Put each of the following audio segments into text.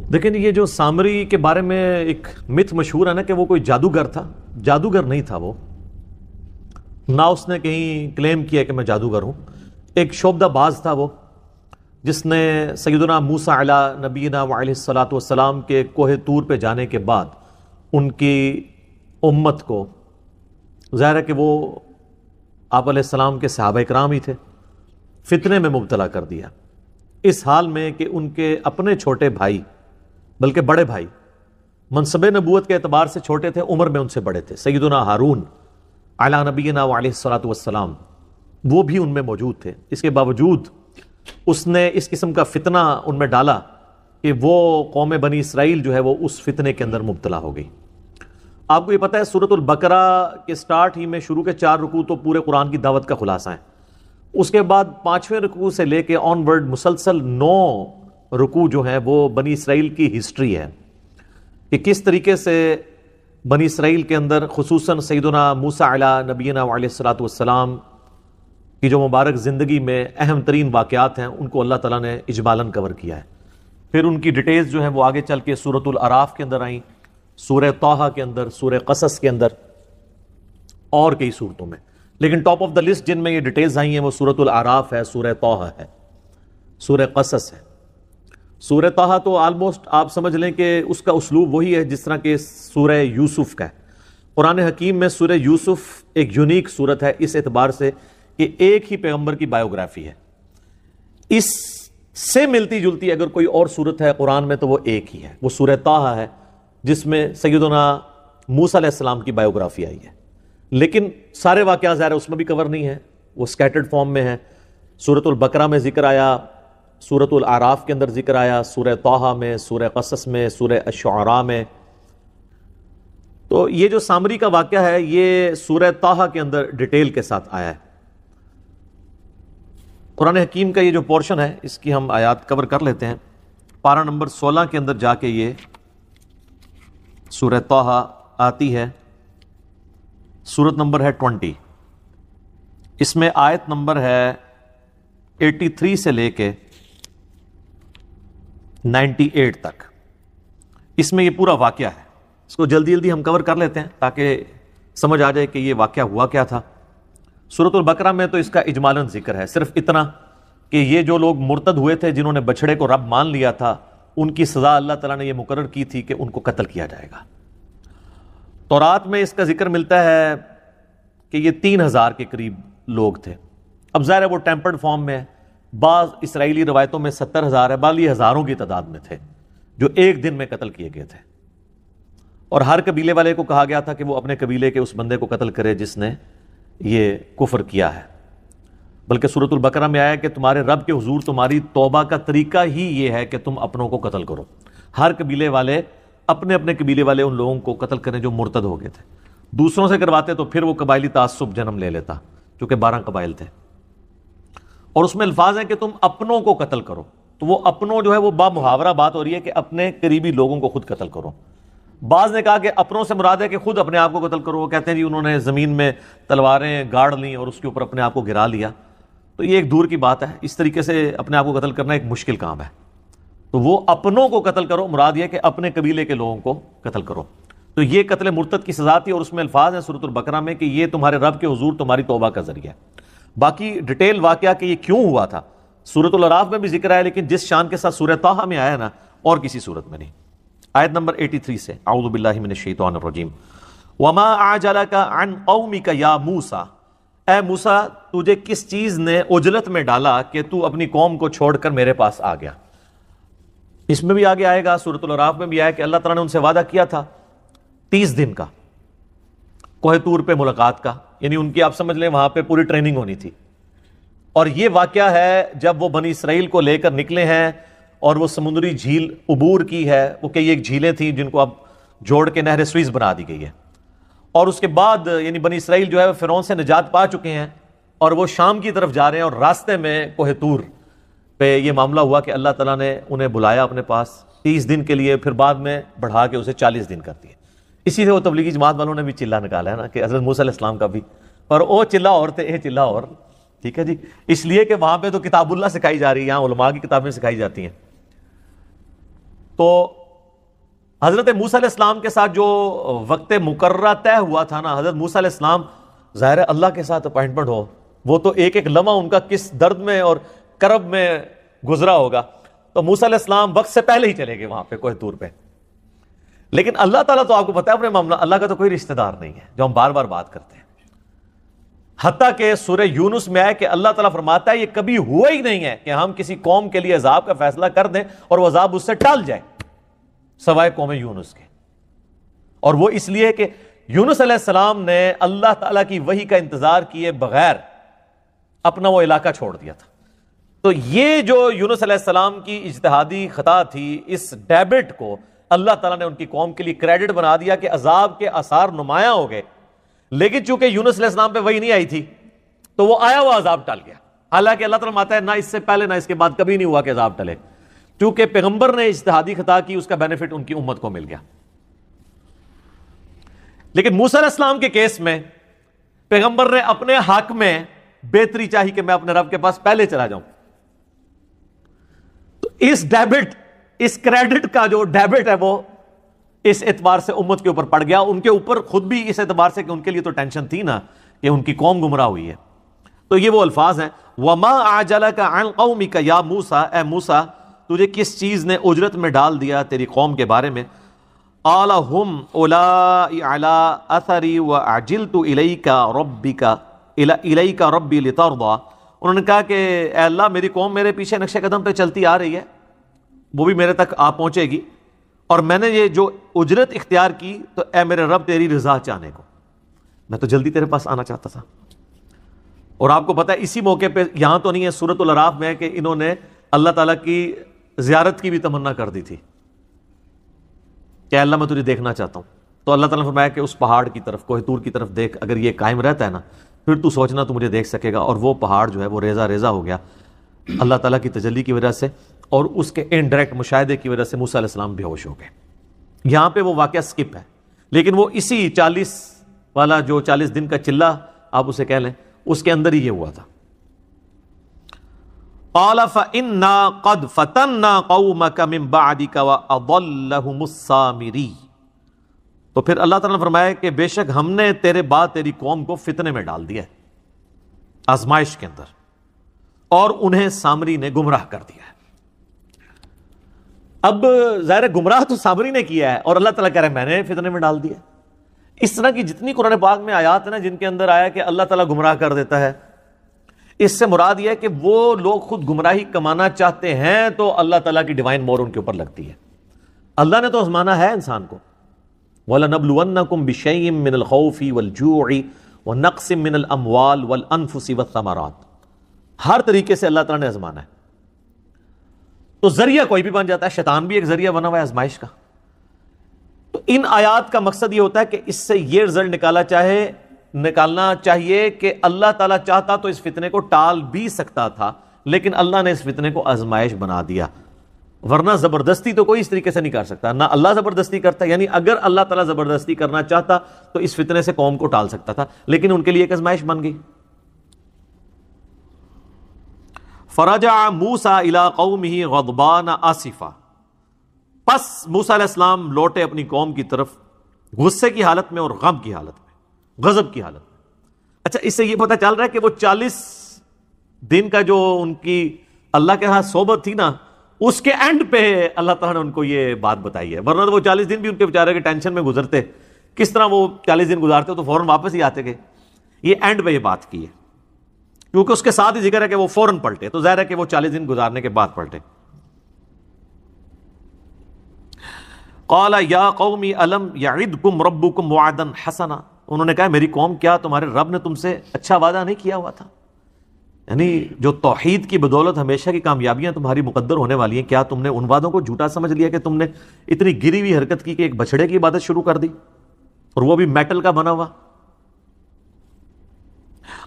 لیکن یہ جو سامری کے بارے میں ایک مت مشہور ہے نا کہ وہ کوئی جادوگر تھا، جادوگر نہیں تھا وہ، نہ اس نے کہیں کلیم کیا کہ میں جادوگر ہوں، ایک شعبدہ باز تھا وہ، جس نے سیدنا موسیٰ علیہ نبینا وعلیہ الصلاۃ والسلام کے کوہ طور پہ جانے کے بعد ان کی امت کو، ظاہر ہے کہ وہ آپ علیہ السلام کے صحابہ کرام ہی تھے، فتنے میں مبتلا کر دیا، اس حال میں کہ ان کے اپنے چھوٹے بھائی، بلکہ بڑے بھائی، منصب نبوت کے اعتبار سے چھوٹے تھے، عمر میں ان سے بڑے تھے، سیدنا ہارون علی نبینا وعلیہ الصلاۃ والسلام، وہ بھی ان میں موجود تھے۔ اس کے باوجود اس نے اس قسم کا فتنہ ان میں ڈالا کہ وہ قوم بنی اسرائیل جو ہے وہ اس فتنے کے اندر مبتلا ہو گئی۔ آپ کو یہ پتہ ہے سورۃ البقرہ کے سٹارٹ ہی میں شروع کے 4 رکوع تو پورے قرآن کی دعوت کا خلاصہ ہیں، اس کے بعد 5ویں رکوع سے لے کے آن ورڈ مسلسل 9 رکوع جو ہیں وہ بنی اسرائیل کی ہسٹری ہے کہ کس طریقے سے بنی اسرائیل کے اندر خصوصاً سیدنا موسیٰ علیہ نبینا وعلیہ الصلاۃ والسلام کی جو مبارک زندگی میں اہم ترین واقعات ہیں ان کو اللہ تعالیٰ نے اجمالاً کور کیا ہے۔ پھر ان کی ڈیٹیلز جو ہیں وہ آگے چل کے سورۃ الاعراف کے اندر آئیں، سورہ طٰہٰ کے اندر، سورہ قصص کے اندر اور کئی صورتوں میں، لیکن ٹاپ آف دا لسٹ جن میں یہ ڈیٹیلز آئی ہیں وہ سورۃ الاعراف ہے، سورہ طٰہٰ ہے، سورہ قصص ہے۔ سورہ طٰہٰ تو آلموسٹ آپ سمجھ لیں کہ اس کا اسلوب وہی ہے جس طرح کہ سورہ یوسف کا ہے۔ قرآن حکیم میں سورہ یوسف ایک یونیک صورت ہے اس اعتبار سے کہ ایک ہی پیغمبر کی بایوگرافی ہے، اس سے ملتی جلتی اگر کوئی اور صورت ہے قرآن میں تو وہ ایک ہی ہے، وہ سورہ طٰہٰ ہے جس میں سیدنا موسیٰ علیہ السلام کی بایوگرافی آئی ہے، لیکن سارے واقعات ظاہر اس میں بھی کور نہیں ہیں، وہ سکیٹرڈ فارم میں ہیں۔ سورۃ البقرہ میں ذکر آیا، سورۃ الاعراف کے اندر ذکر آیا، سورہ طٰہٰ میں، سورہ قصص میں، سورہ الشعراء میں۔ تو یہ جو سامری کا واقعہ ہے یہ سورہ طٰہٰ کے اندر ڈیٹیل کے ساتھ آیا ہے۔ قرآن حکیم کا یہ جو پورشن ہے اس کی ہم آیات کور کر لیتے ہیں۔ پارہ نمبر 16 کے اندر جا کے یہ سورہ طٰہٰ آتی ہے، سورت نمبر ہے 20، اس میں آیت نمبر ہے 83 سے لے کے 98 تک، اس میں یہ پورا واقعہ ہے۔ اس کو جلدی جلدی ہم کور کر لیتے ہیں تاکہ سمجھ آ جائے کہ یہ واقعہ ہوا کیا تھا۔ سورۃ البقرہ میں تو اس کا اجمالاً ذکر ہے، صرف اتنا کہ یہ جو لوگ مرتد ہوئے تھے جنہوں نے بچھڑے کو رب مان لیا تھا ان کی سزا اللہ تعالیٰ نے یہ مقرر کی تھی کہ ان کو قتل کیا جائے گا۔ تورات میں اس کا ذکر ملتا ہے کہ یہ 3000 کے قریب لوگ تھے۔ اب ظاہر ہے وہ ٹیمپرڈ فارم میں ہے، بعض اسرائیلی روایتوں میں 70,000 ہے، بعض یہ ہزاروں کی تعداد میں تھے جو ایک دن میں قتل کیے گئے تھے، اور ہر قبیلے والے کو کہا گیا تھا کہ وہ اپنے قبیلے کے اس بندے کو قتل کرے جس نے یہ کفر کیا ہے۔ بلکہ سورۃ البقرہ میں آیا کہ تمہارے رب کے حضور تمہاری توبہ کا طریقہ ہی یہ ہے کہ تم اپنوں کو قتل کرو، ہر قبیلے والے اپنے اپنے قبیلے والے ان لوگوں کو قتل کریں جو مرتد ہو گئے تھے۔ دوسروں سے کرواتے تو پھر وہ قبائلی تعصب جنم لے لیتا، چونکہ 12 قبائل تھے، اور اس میں الفاظ ہیں کہ تم اپنوں کو قتل کرو، تو وہ اپنوں جو ہے وہ با محاورہ بات ہو رہی ہے کہ اپنے قریبی لوگوں کو خود قتل کرو۔ بعض نے کہا کہ اپنوں سے مراد ہے کہ خود اپنے آپ کو قتل کرو، وہ کہتے ہیں جی انہوں نے زمین میں تلواریں گاڑ لیں اور اس کے اوپر اپنے آپ کو گرا لیا، تو یہ ایک دور کی بات ہے، اس طریقے سے اپنے آپ کو قتل کرنا ایک مشکل کام ہے۔ تو وہ اپنوں کو قتل کرو مراد یہ کہ اپنے قبیلے کے لوگوں کو قتل کرو، تو یہ قتل مرتد کی سزا تھی، اور اس میں الفاظ ہیں سورۃ البقرہ میں کہ یہ تمہارے رب کے حضور تمہاری توبہ کا ذریعہ ہے۔ باقی ڈیٹیل واقعہ کہ یہ کیوں ہوا تھا سورۃ الاعراف میں بھی ذکر ہے، لیکن جس شان کے ساتھ سورہ طٰہٰ میں آیا نا اور کسی صورت میں نہیں۔ آیت نمبر 83 سے، اعوذ باللہ من الشیطان الرجیم، وما اعجلک عن قومک یا موسیٰ، اے موسیٰ تجھے کس چیز نے عجلت میں ڈالا کہ تو اپنی قوم کو چھوڑ کر میرے پاس آ گیا۔ اس میں بھی آگے آئے گا، سورۃ الاعراف میں بھی آیا کہ اللہ تعالیٰ نے ان سے وعدہ کیا تھا 30 دن کا کوہ طور پہ ملاقات کا، یعنی ان کی آپ سمجھ لیں وہاں پہ پوری ٹریننگ ہونی تھی، اور یہ واقعہ ہے جب وہ بنی اسرائیل کو لے کر نکلے ہیں اور وہ سمندری جھیل عبور کی ہے، وہ کئی ایک جھیلیں تھیں جن کو اب جوڑ کے نہر سوئز بنا دی گئی ہے، اور اس کے بعد یعنی بنی اسرائیل جو ہے فرعون سے نجات پا چکے ہیں اور وہ شام کی طرف جا رہے ہیں، اور راستے میں کوہ طور پہ یہ معاملہ ہوا کہ اللہ تعالیٰ نے انہیں بلایا اپنے پاس 30 دن کے لیے، پھر بعد میں بڑھا کے اسے 40 دن کر دیا۔ اسی سے وہ تبلیغی جماعت والوں نے بھی چلہ نکالا ہے نا کہ حضرت موسیٰ علیہ السلام کا بھی، اور وہ چلہ اور تھے، یہ چلہ اور، ٹھیک ہے جی، اس لیے کہ وہاں پہ تو کتاب اللہ سکھائی جا رہی ہے، یہاں علماء کی کتابیں سکھائی جاتی ہیں۔ تو حضرت موسیٰ علیہ السلام کے ساتھ جو وقت مقررہ طے ہوا تھا نا، حضرت موسیٰ علیہ السلام ظاہر ہے اللہ کے ساتھ اپائنٹمنٹ ہو، وہ تو ایک ایک لمحہ ان کا کس درد میں اور کرب میں گزرا ہوگا، تو موسیٰ علیہ السلام وقت سے پہلے ہی چلے گئے وہاں پہ کوہ طور پہ. لیکن اللہ تعالیٰ تو آپ کو پتا ہے اپنے معاملہ، اللہ کا تو کوئی رشتہ دار نہیں ہے جو ہم بار بار بات کرتے ہیں. حتیٰ کہ سورہ یونس میں ہے کہ اللہ تعالیٰ فرماتا ہے یہ کبھی ہوا ہی نہیں ہے کہ ہم کسی قوم کے لیے عذاب کا فیصلہ کر دیں اور وہ عذاب اس سے ٹال جائے سوائے قوم یونس کے. اور وہ اس لیے کہ یونس علیہ السلام نے اللہ تعالیٰ کی وحی کا انتظار کیے بغیر اپنا وہ علاقہ چھوڑ دیا تھا. تو یہ جو یونس علیہ السلام کی اجتہادی خطا تھی، اس ڈیبٹ کو اللہ تعالیٰ نے ان کی قوم کے لیے کریڈٹ بنا دیا کہ عذاب کے آثار نمایاں ہو گئے. لیکن چونکہ یونس علیہ السلام پہ وحی نہیں آئی تھی تو وہ آیا وہ عذاب ٹل گیا. حالانکہ اللہ تعالیٰ ماتا ہے نہ اس سے پہلے نہ اس کے بعد کبھی نہیں ہوا کہ عذاب ٹلے، چونکہ پیغمبر نے اجتہادی خطا کی، اس کا بینیفٹ ان کی امت کو مل گیا. لیکن موسیٰ علیہ السلام کے کیس میں پیغمبر نے اپنے حق میں بہتری چاہی کہ میں اپنے رب کے پاس پہلے چلا جاؤں. تو اس ڈیبٹ، اس کریڈٹ کا جو ڈیبٹ ہے وہ اس اعتبار سے امت کے اوپر پڑ گیا، ان کے اوپر خود بھی اس اعتبار سے کہ ان کے لیے تو ٹینشن تھی نا کہ ان کی قوم گمراہ ہوئی ہے. تو یہ وہ الفاظ ہیں وَمَا أَعْجَلَكَ عَنْ قَوْمِكَ يَا مُوسَىٰ، اے موسیٰ تجھے کس چیز نے اجرت میں ڈال دیا تیری قوم کے بارے میں. قَالَ هُمْ أُولَٰئِ عَلَىٰ أَثَرِي وَأَعْجِلْتُ إِلَيْكَ رَبِّي لِتَرْضَىٰ. انہوں نے کہا کہ اے اللہ میری قوم میرے پیچھے نقش قدم پہ چلتی آ رہی ہے، وہ بھی میرے تک آ پہنچے گی، اور میں نے یہ جو اجرت اختیار کی تو اے میرے رب تیری رضا چاہنے کو، میں تو جلدی تیرے پاس آنا چاہتا تھا. اور آپ کو پتا ہے اسی موقع پہ یہاں تو نہیں ہے، سورۃ الاعراف میں ہے کہ انہوں نے اللہ تعالیٰ کی زیارت کی بھی تمنا کر دی تھی کہ اللہ میں تجھے دیکھنا چاہتا ہوں. تو اللہ تعالیٰ نے فرمایا کہ اس پہاڑ کی طرف، کوہ طور کی طرف دیکھ، اگر یہ قائم رہتا ہے نا پھر تو سوچنا تو مجھے دیکھ سکے گا. اور وہ پہاڑ جو ہے وہ ریزہ ریزہ ہو گیا اللہ تعالیٰ کی تجلی کی وجہ سے، اور اس کے انڈائریکٹ مشاہدے کی وجہ سے موسیٰ علیہ السلام بے ہوش ہو گئے. یہاں پہ وہ واقعہ سکپ ہے، لیکن وہ اسی 40 والا جو 40 دن کا چلہ آپ اسے کہہ لیں، اس کے اندر ہی یہ ہوا تھا. قَالَ فَإِنَّا قَدْ فَتَنَّا قَوْمَكَ مِن بَعْدِكَ وَأَضَلَّهُمُ السَّامِرِي. تو پھر اللہ تعالیٰ نے فرمایا کہ بے شک ہم نے تیرے بعد تیری قوم کو فتنے میں ڈال دیا ہے، آزمائش کے اندر، اور انہیں سامری نے گمراہ کر دیا ہے. اب ظاہر گمراہ تو سامری نے کیا ہے اور اللہ تعالیٰ کہہ رہے ہیں میں نے فتنے میں ڈال دیا. اس طرح کی جتنی قرآن پاک میں آیات ہیں نا جن کے اندر آیا کہ اللہ تعالیٰ گمراہ کر دیتا ہے، اس سے مراد یہ ہے کہ وہ لوگ خود گمراہی کمانا چاہتے ہیں تو اللہ تعالیٰ کی ڈیوائن مور ان کے اوپر لگتی ہے. اللہ نے تو آزمانا ہے انسان کو، وَلَنَبْلُوَنَّكُمْ بِشَيْءٍ مِّنَ الْخَوْفِ وَالْجُوعِ وَنَقْصٍ مِّنَ الْأَمْوَالِ وَالْأَنفُسِ وَالثَّمَرَاتِ. ہر طریقے سے اللہ تعالیٰ نے آزمانا ہے. تو ذریعہ کوئی بھی بن جاتا ہے، شیطان بھی ایک ذریعہ بنا ہوا ہے آزمائش کا. تو ان آیات کا مقصد یہ ہوتا ہے کہ اس سے یہ رزلٹ نکالنا چاہیے کہ اللہ تعالیٰ چاہتا تو اس فتنے کو ٹال بھی سکتا تھا، لیکن اللہ نے اس فتنے کو آزمائش بنا دیا. ورنہ زبردستی تو کوئی اس طریقے سے نہیں کر سکتا، نہ اللہ زبردستی کرتا. یعنی اگر اللہ تعالیٰ زبردستی کرنا چاہتا تو اس فتنے سے قوم کو ٹال سکتا تھا، لیکن ان کے لیے ایک آزمائش بن گئی. فرجع موسیٰ الی قومہ غضبان آسفا. پس موسیٰ علیہ السلام لوٹے اپنی قوم کی طرف غصے کی حالت میں اور غم کی حالت میں، غضب کی حالت میں. اچھا اس سے یہ پتہ چل رہا ہے کہ وہ 40 دن کا جو ان کی اللہ کے ہاں صحبت تھی نا، اس کے اینڈ پہ اللہ تعالیٰ نے ان کو یہ بات بتائی ہے. ورنہ تو وہ 40 دن بھی ان کے بیچارے کے ٹینشن میں گزرتے. کس طرح وہ 40 دن گزارتے تو فوراً واپس ہی آتے گئے. یہ اینڈ پہ یہ بات کی ہے کیونکہ اس کے ساتھ ہی ذکر ہے کہ وہ فوراً پلٹے، تو ظاہر ہے کہ وہ 40 دن گزارنے کے بعد پلٹے. قال یا قوم الم یعدکم ربکم وعدا حسنا. انہوں نے کہا میری قوم کیا تمہارے رب نے تم سے اچھا وعدہ نہیں کیا ہوا تھا؟ یعنی جو توحید کی بدولت ہمیشہ کی کامیابیاں تمہاری مقدر ہونے والی ہیں، کیا تم نے ان وعدوں کو جھوٹا سمجھ لیا کہ تم نے اتنی گری ہوئی حرکت کی کہ ایک بچڑے کی عبادت شروع کر دی، اور وہ بھی میٹل کا بنا ہوا؟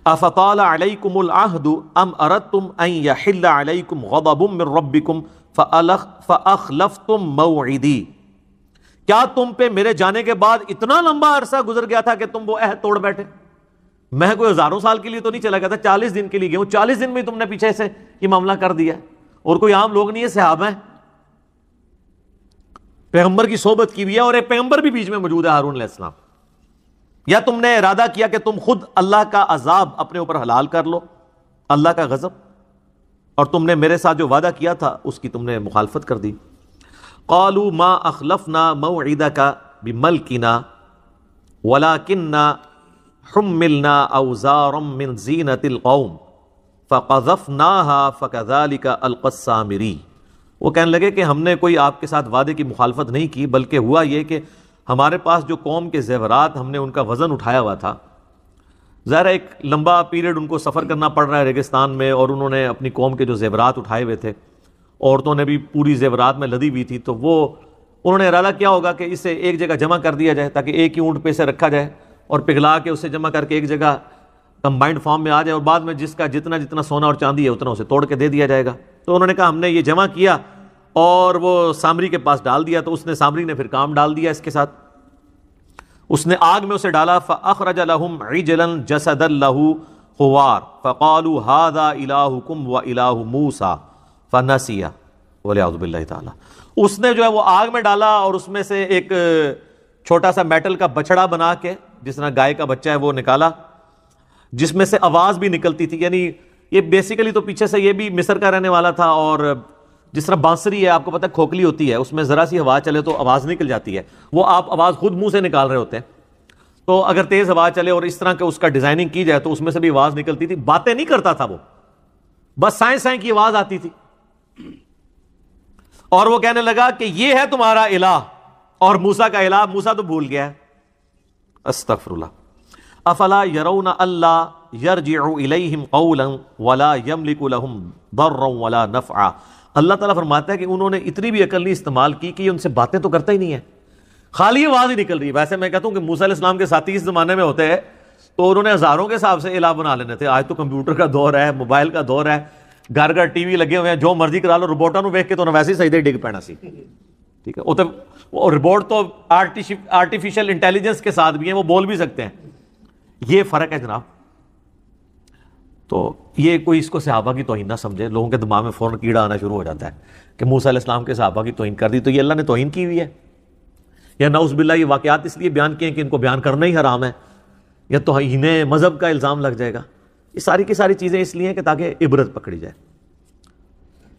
افطال علیکم العہد ام اردتم ان یحل علیکم غضب من ربکم فاخلفتم موعدی. کیا تم پہ میرے جانے کے بعد اتنا لمبا عرصہ گزر گیا تھا کہ تم وہ عہد توڑ بیٹھے؟ میں کوئی ہزاروں سال کے لیے تو نہیں چلا گیا تھا، 40 دن کے لیے گیا ہوں. 40 دن میں تم نے پیچھے سے یہ معاملہ کر دیا، اور کوئی عام لوگ نہیں ہے، صحابہ ہیں. پیغمبر کی صحبت کی بھی ہے اور ایک پیغمبر بھی بیچ میں موجود ہے ہارون علیہ السلام. یا تم نے ارادہ کیا کہ تم خود اللہ کا عذاب اپنے اوپر حلال کر لو, اللہ کا غضب, اور تم نے میرے ساتھ جو وعدہ کیا تھا اس کی تم نے مخالفت کر دی. قالوا ما اخلفنا موعدك بملکنا ولكننا حملنا اوزارا من زینۃ القوم فقذفناها فكذلك القى السامری. وہ کہنے لگے کہ ہم نے کوئی آپ کے ساتھ وعدے کی مخالفت نہیں کی, بلکہ ہوا یہ کہ ہمارے پاس جو قوم کے زیورات, ہم نے ان کا وزن اٹھایا ہوا تھا. ظاہر ایک لمبا پیریڈ ان کو سفر کرنا پڑ رہا ہے ریگستان میں, اور انہوں نے اپنی قوم کے جو زیورات اٹھائے ہوئے تھے, عورتوں نے بھی پوری زیورات میں لدی ہوئی تھی, تو وہ انہوں نے ارادہ کیا ہوگا کہ اسے ایک جگہ جمع کر دیا جائے تاکہ ایک ہی اونٹ پہ سے رکھا جائے اور پگھلا کے اسے جمع کر کے ایک جگہ کمبائنڈ فارم میں آ جائے, اور بعد میں جس کا جتنا سونا اور چاندی ہے اتنا اسے توڑ کے دے دیا جائے گا. تو انہوں نے کہا ہم نے یہ جمع کیا اور وہ سامری کے پاس ڈال دیا, تو اس نے سامری نے پھر کام ڈال دیا اس کے ساتھ, اس نے آگ میں اسے ڈالا. فَأَخْرَجَ لَهُمْ عِجْلًا جَسَدًا لَهُ خُوَارٌ فَقَالُوا هَذَا إِلَٰهُكُمْ وَإِلَٰهُ مُوسَىٰ فَنَسِيَ وَلِعَوْذُ بِاللَّهِ تعالیٰ. اس نے جو ہے وہ آگ میں ڈالا اور اس میں سے ایک چھوٹا سا میٹل کا بچڑا بنا کے, جس طرح گائے کا بچہ ہے وہ نکالا, جس میں سے آواز بھی نکلتی تھی. یعنی یہ بیسیکلی تو پیچھے سے یہ بھی مصر کا رہنے والا تھا, اور جس طرح بانسری ہے آپ کو پتہ ہے کھوکھلی ہوتی ہے, اس میں ذرا سی ہوا چلے تو آواز نکل جاتی ہے, وہ آپ آواز خود منہ سے نکال رہے ہوتے ہیں. تو اگر تیز ہوا چلے اور اس طرح کہ اس کا ڈیزائننگ کی جائے تو اس میں سے بھی آواز نکلتی تھی. باتیں نہیں کرتا تھا وہ, بس سائیں سائیں کی آواز آتی تھی. اور وہ کہنے لگا کہ یہ ہے تمہارا الہ, اور موسیٰ کا الہ. موسیٰ تو بھول گیا ہے. استغفر اللہ. افلا يرون الا يرجع اليهم قولا ولا يملك لهم ضرا ولا نفعا. اللہ تعالیٰ فرماتا ہے کہ انہوں نے اتنی بھی عقل نہیں استعمال کی کہ یہ ان سے باتیں تو کرتا ہی نہیں ہے, خالی آواز ہی نکل رہی ہے. ویسے میں کہتا ہوں کہ موسیٰ علیہ السلام کے ساتھی اس زمانے میں ہوتے ہیں تو انہوں نے ہزاروں کے حساب سے الہ بنا لینے تھے. آج تو کمپیوٹر کا دور ہے, موبائل کا دور ہے, گھر گھر ٹی وی لگے ہوئے ہیں, جو مرضی کرا لو. روبوٹوں ویکھ کے تو ویسے ہی سجدے ڈگ پینا سی, ٹھیک ہے. وہ روبوٹ تو آرٹیفیشل انٹیلیجنس کے ساتھ بھی ہیں, وہ بول بھی سکتے ہیں. یہ فرق ہے جناب. تو یہ کوئی اس کو صحابہ کی توہین نہ سمجھے. لوگوں کے دماغ میں فوراً کیڑا آنا شروع ہو جاتا ہے کہ موسیٰ علیہ السلام کے صحابہ کی توہین کر دی, تو یہ اللہ نے توہین کی ہوئی ہے, یا نعوذ باللہ یہ واقعات اس لیے بیان کیے ہیں کہ ان کو بیان کرنا ہی حرام ہے, یا توہین مذہب کا الزام لگ جائے گا. یہ ساری کی ساری چیزیں اس لیے ہیں کہ تاکہ عبرت پکڑی جائے.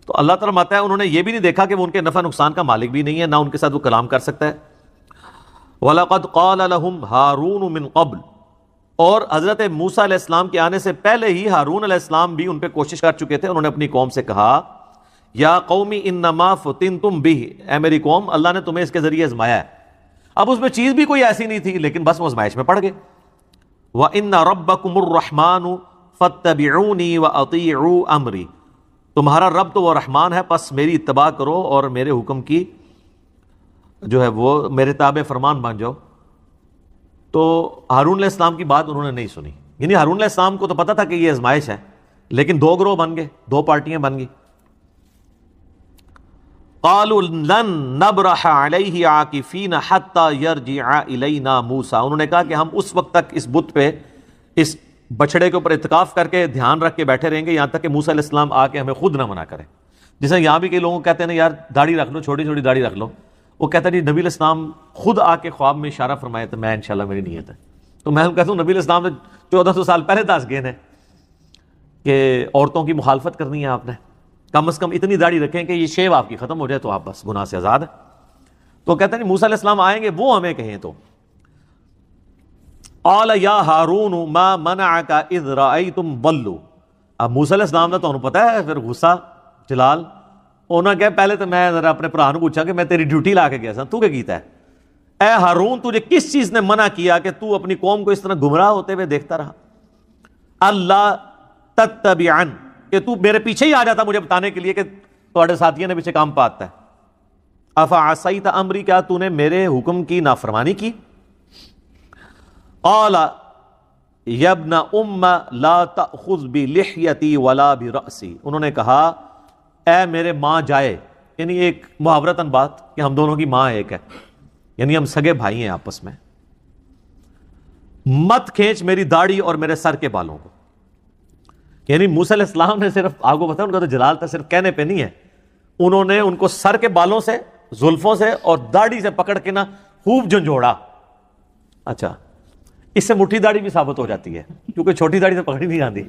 تو اللہ تعالیٰ ماتا ہے انہوں نے یہ بھی نہیں دیکھا کہ وہ ان کے نفع نقصان کا مالک بھی نہیں ہے, نہ ان کے ساتھ وہ کلام کر سکتا ہے. وَلَقَدْ قَالَ لَهُمْ هَارُونُ مِنْ قَبْلُ. اور حضرت موسیٰ علیہ السلام کے آنے سے پہلے ہی ہارون علیہ السلام بھی ان پہ کوشش کر چکے تھے. انہوں نے اپنی قوم سے کہا یا قومی انما فتنتم بہ, اے میری قوم اللہ نے تمہیں اس کے ذریعے آزمایا ہے. اب اس میں چیز بھی کوئی ایسی نہیں تھی, لیکن بس وہ آزمائش میں پڑ گئے. وَإِنَّ رَبَّكُمُ الرَّحْمَنُ فَاتَّبِعُونِي وَأَطِيعُوا أَمْرِي. تمہارا رب تو وہ رحمان ہے, پس میری اتباع کرو اور میرے حکم کی جو ہے وہ میرے تابع فرمان بن جاؤ. تو ہارون علیہ السلام کی بات انہوں نے نہیں سنی. یعنی ہارون علیہ السلام کو تو پتا تھا کہ یہ آزمائش ہے, لیکن دو گروہ بن گئے, دو پارٹیاں بن گئی. قالوا لن نبرح علیہ عاکفین حتی یرجع الینا موسیٰ. انہوں نے کہا کہ ہم اس وقت تک اس بت پہ, اس بچڑے کے اوپر اعتکاف کر کے دھیان رکھ کے بیٹھے رہیں گے یہاں تک کہ موسیٰ علیہ السلام آ کے ہمیں خود نہ منع کرے. جیسے یہاں بھی کئی لوگوں کو کہتے ہیں نا یار داڑھی رکھ لو, چھوٹی چھوٹی داڑھی رکھ لو. وہ کہتا ہے جی نبی علیہ السلام خود آ کے خواب میں اشارہ فرمائے تو میں انشاءاللہ میری نیت ہے. تو میں کہتا ہوں نبی علیہ السلام نے 1400 سال پہلے دس گئے ہیں کہ عورتوں کی مخالفت کرنی ہے آپ نے, کم از کم اتنی داڑھی رکھیں کہ یہ شیو آپ کی ختم ہو جائے تو آپ بس گناہ سے آزاد ہیں. تو کہتے ہیں موسیٰ علیہ السلام آئیں گے, وہ ہمیں کہیں تو قال یا ہارون ما منعک اذ رأیتم ضلوا. اب موسیٰ علیہ السلام نے تو انہوں پتا ہے پھر غصہ جلال, انہوں نے کہا پہلے تو میں ذرا اپنے بھرا نے پوچھا کہ میں تیری ڈیوٹی لا کے گیا تھا, تو کیا کیتا ہے؟ اے ہارون تجھے کس چیز نے منع کیا کہ تو اپنی قوم کو اس طرح گمراہ ہوتے ہوئے دیکھتا رہا؟ اللہ تتبعن, کہ تو میرے پیچھے ہی آ جاتا مجھے بتانے کے لیے کہ تمہارے ساتھیوں نے پیچھے کام پاتا ہے. افعصیت امری, کیا تو نے میرے حکم کی نافرمانی کی؟ قال یا ابن ام لا تأخذ بلحیتی ولا برأسی. انہوں نے کہا اے میرے ماں جائے, یعنی ایک محاورتاً بات کہ ہم دونوں کی ماں ایک ہے, یعنی ہم سگے بھائی ہیں آپس میں, مت کھینچ میری داڑھی اور میرے سر کے بالوں کو. یعنی موسیٰ علیہ السلام نے صرف آپ کو پتا ان کا تو جلال تھا, صرف کہنے پہ نہیں ہے, انہوں نے ان کو سر کے بالوں سے زلفوں سے اور داڑھی سے پکڑ کے نا خوب جھنجھوڑا. اچھا اس سے مٹھی داڑھی بھی ثابت ہو جاتی ہے کیونکہ چھوٹی داڑھی سے پکڑی نہیں جاتی.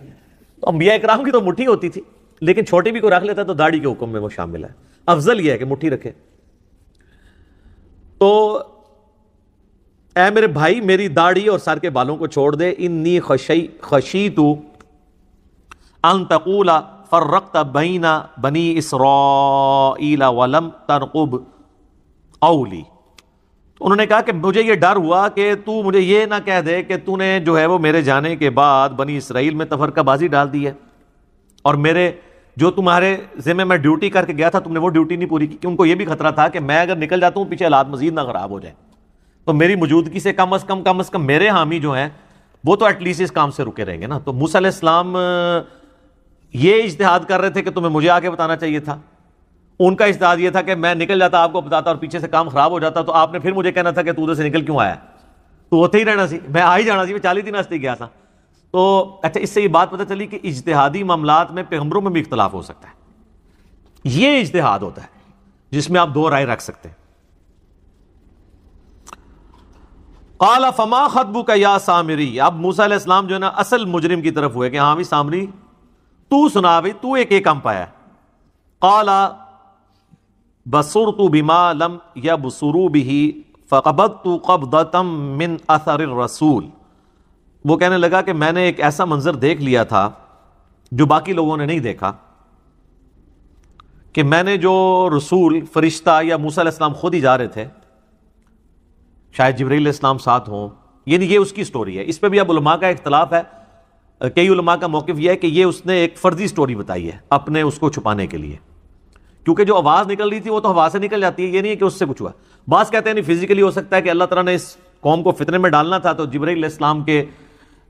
تو انبیاء کرام کی تو مٹھی ہوتی تھی, لیکن چھوٹی بھی کو رکھ لیتا تو داڑھی کے حکم میں وہ شامل ہے. افضل یہ ہے کہ مٹھی رکھے. تو اے میرے بھائی میری داڑھی اور سر کے بالوں کو چھوڑ دے. انی خشیت ان تقول فرقت بین بنی اسرائیل ولم ترقب اولی. انہوں نے کہا کہ مجھے یہ ڈر ہوا کہ تو مجھے یہ نہ کہہ دے کہ تو نے جو ہے وہ میرے جانے کے بعد بنی اسرائیل میں تفرقہ بازی ڈال دی ہے, اور میرے جو تمہارے ذمہ میں ڈیوٹی کر کے گیا تھا تم نے وہ ڈیوٹی نہیں پوری کی. کہ ان کو یہ بھی خطرہ تھا کہ میں اگر نکل جاتا ہوں پیچھے حالات مزید نہ خراب ہو جائیں, تو میری موجودگی سے کم از کم میرے حامی جو ہیں وہ تو ایٹ لیسٹ اس کام سے رکے رہیں گے نا. تو موسیٰ علیہ السلام یہ اجتہاد کر رہے تھے کہ تمہیں مجھے آگے بتانا چاہیے تھا. ان کا اجتہاد یہ تھا کہ میں نکل جاتا آپ کو بتاتا اور پیچھے سے کام خراب ہو جاتا, تو آپ نے پھر مجھے کہنا تھا کہ تو ادھر سے نکل کیوں آیا, تو ہوتے ہی رہنا سی, میں آ ہی جانا سی, میں 40 دن واسطے گیا تھا. تو اچھا اس سے یہ بات پتہ چلی کہ اجتہادی معاملات میں پیغمبروں میں بھی اختلاف ہو سکتا ہے. یہ اجتہاد ہوتا ہے جس میں آپ دو رائے رکھ سکتے ہیں. قال فما خطبک یا سامری. اب موسیٰ علیہ السلام جو ہے نا اصل مجرم کی طرف ہوئے کہ ہاں بھی سامری تو سنا بھی, تو ایک کام پایا. قال بصرت بما لم یبصروا به فقبضت قبضة من اثر الرسول. وہ کہنے لگا کہ میں نے ایک ایسا منظر دیکھ لیا تھا جو باقی لوگوں نے نہیں دیکھا, کہ میں نے جو رسول فرشتہ یا موسیٰ علیہ السلام خود ہی جا رہے تھے, شاید جبرائیل علیہ السلام ساتھ ہوں, یعنی یہ اس کی سٹوری ہے. اس پہ بھی اب علماء کا اختلاف ہے. کئی علماء کا موقف یہ ہے کہ یہ اس نے ایک فرضی سٹوری بتائی ہے اپنے اس کو چھپانے کے لیے, کیونکہ جو آواز نکل رہی تھی وہ تو ہوا سے نکل جاتی ہے, یہ نہیں ہے کہ اس سے کچھ ہوا. بعض کہتے ہیں نہیں فزیکلی ہو سکتا ہے کہ اللہ تعالیٰ نے اس قوم کو فتنے میں ڈالنا تھا, تو جبرائیل علیہ السلام کے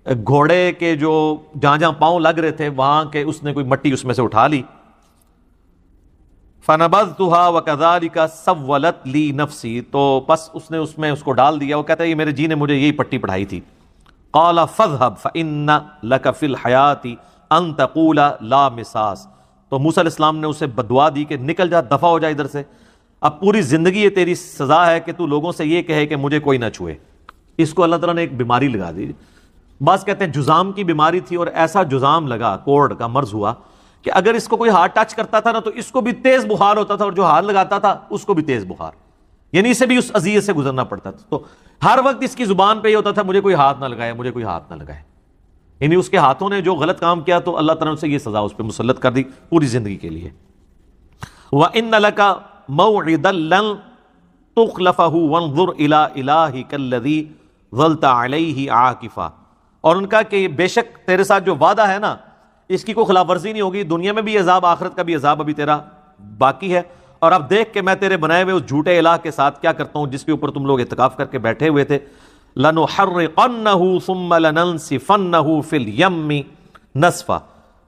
گھوڑے کے جو جہاں جہاں پاؤں لگ رہے تھے وہاں کے اس نے کوئی مٹی اس میں سے اٹھا لی. فَنَبَذْتُهَا وَكَذَلِكَ سَوَّلَتْ لِي نَفْسِي. تو بس اس نے اس میں اس کو ڈال دیا. وہ کہتا ہے یہ میرے جی نے مجھے یہی پٹی پڑھائی تھی. قَالَ فَاذْهَبْ فَإِنَّ لَكَ فِي الْحَيَاةِ أَن تَقُولَ لَا مِسَاسَ. تو موسیٰ علیہ السلام نے اسے بددعا دی کہ نکل جا, دفع ہو جا ادھر سے, اب پوری زندگی یہ تیری سزا ہے کہ تو لوگوں سے یہ کہے کہ مجھے کوئی نہ چھوئے. اس کو اللہ تعالیٰ نے ایک بیماری لگا دی. بعض کہتے ہیں جزام کی بیماری تھی, اور ایسا جزام لگا, کوڑ کا مرض ہوا کہ اگر اس کو کوئی ہاتھ ٹچ کرتا تھا نا تو اس کو بھی تیز بخار ہوتا تھا, اور جو ہاتھ لگاتا تھا اس کو بھی تیز بخار, یعنی اسے بھی اس اذیت سے گزرنا پڑتا تھا. تو ہر وقت اس کی زبان پہ یہ ہوتا تھا مجھے کوئی ہاتھ نہ لگائے, مجھے کوئی ہاتھ نہ لگائے. یعنی اس کے ہاتھوں نے جو غلط کام کیا تو اللہ تعالیٰ سے یہ سزا اس پہ مسلط کر دی پوری زندگی کے لیے. وَإِنَّ لَكَ مَوْعِدًا لَن تُخْلَفَهُ وَانظُرْ إِلَىٰ إِلَٰهِكَ الَّذِي ظَلْتَ عَلَيْهِ عَاكِفًا. اور ان کا کہ بے شک تیرے ساتھ جو وعدہ ہے نا اس کی کوئی خلاف ورزی نہیں ہوگی, دنیا میں بھی عذاب آخرت کا بھی عذاب ابھی تیرا باقی ہے. اور اب دیکھ کہ میں تیرے بنائے ہوئے اس جھوٹے الہ کے ساتھ کیا کرتا ہوں جس کے اوپر تم لوگ اعتکاف کر کے بیٹھے ہوئے تھے. لَنُحَرِّقَنَّهُ ثُمَّ لَنَنْسِفَنَّهُ فِي الْيَمِّ نَسْفًا.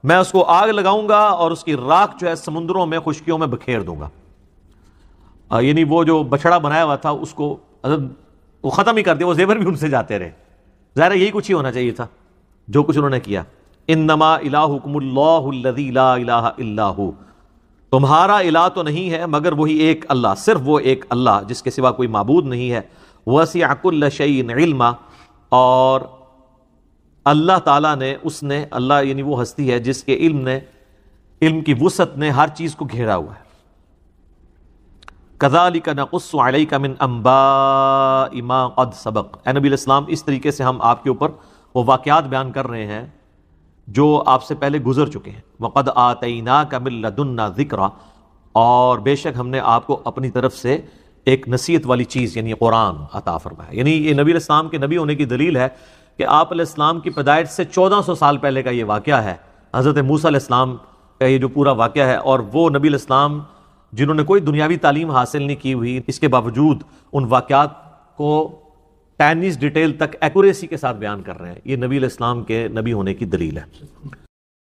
میں اس کو آگ لگاؤں گا اور اس کی راکھ جو ہے سمندروں میں خشکیوں میں بکھیر دوں گا. یعنی وہ جو بچڑا بنایا ہوا تھا اس کو وہ ختم ہی کر دیا, وہ زیور بھی ان سے جاتے رہے. ظاہر یہی کچھ ہی ہونا چاہیے تھا جو کچھ انہوں نے کیا. انما الہکم اللہ الذی لا الہ الا ہو. تمہارا الہ تو نہیں ہے مگر وہی ایک اللہ, صرف وہ ایک اللہ جس کے سوا کوئی معبود نہیں ہے. وسع کل شیء علما. اور اللہ تعالیٰ نے اس نے, اللہ یعنی وہ ہستی ہے جس کے علم کی وسعت نے ہر چیز کو گھیرا ہوا ہے. کذالک نقص علیک من انباء ما قد سبق. اے نبی علیہ السلام اس طریقے سے ہم آپ کے اوپر وہ واقعات بیان کر رہے ہیں جو آپ سے پہلے گزر چکے ہیں. وقد آتیناک من لدنا ذکرا. اور بے شک ہم نے آپ کو اپنی طرف سے ایک نصیحت والی چیز یعنی قرآن عطا فرمایا. یعنی یہ نبی علیہ السلام کے نبی ہونے کی دلیل ہے کہ آپ علیہ السلام کی پیدائش سے 1400 سال پہلے کا یہ واقعہ ہے. حضرت موسیٰ علیہ السلام کا یہ جو پورا واقعہ ہے, اور وہ نبی علیہ السلام جنہوں نے کوئی دنیاوی تعلیم حاصل نہیں کی ہوئی, اس کے باوجود ان واقعات کو ٹینیس ڈیٹیل تک ایکوریسی کے ساتھ بیان کر رہے ہیں. یہ نبی علیہ السلام کے نبی ہونے کی دلیل ہے.